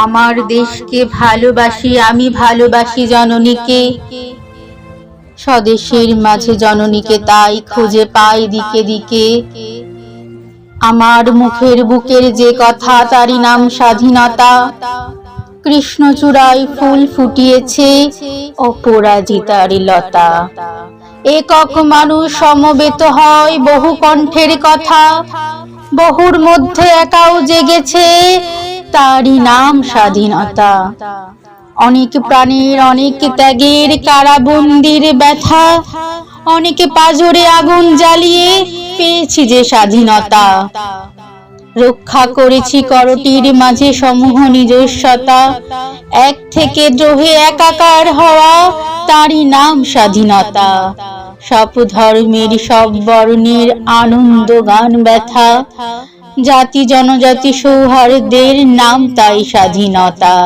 আমার দেশকে ভালোবাসি, আমি ভালোবাসি জননীকে। স্বদেশের মাঝে জননীকে তাই খুঁজে পাই দিকে দিকে। আমার মুখের বুকের যে কথা, তারই নাম স্বাধীনতা। কৃষ্ণচূড়ায় ফুল ফুটিয়েছে অপরাজিতার লতা। একক মানুষ সমবেত হয় বহু কণ্ঠের কথা, বহুর মধ্যে একাও জেগেছে তারই নাম স্বাধীনতা। অনেক প্রাণের অনেক ত্যাগের কারাবন্দির ব্যথা, অনেকে পাজরে আগুন জ্বালিয়ে পেয়েছি যে স্বাধীনতা। রক্ষা করেছি করটির মাঝে সমূহ নিজস্বতা, এক থেকে দ্রোহে একাকার হওয়া তারই নাম স্বাধীনতা। সব ধর্মের সব বর্ণের আনন্দ গান ব্যথা, জাতি জনজাতি সৌহার্দ্যের নাম তাই স্বাধীনতা।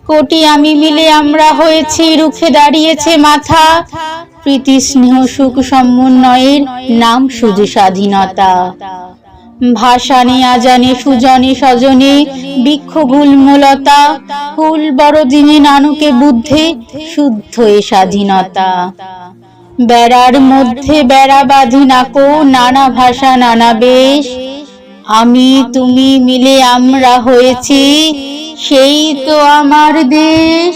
কোটি আমি মিলে আমরা হয়েছি, রুখে দাঁড়িয়েছে মাথা, প্রীতি স্নেহ সুখ সমন্বয়ের নাম শুধু স্বাধীনতা। ভাসানে আজানে সুজনে স্বজনে বৃক্ষ গুল্মলতা, ফুল বড়দিনে নানুকে বুদ্ধে শুদ্ধ এ স্বাধীনতা। বেড়ার মধ্যে বেড়া বাঁধি নাকো, নানা ভাষা নানা বেশ, আমি তুমি মিলে আমরা হয়েছি সেই তো আমার দেশ।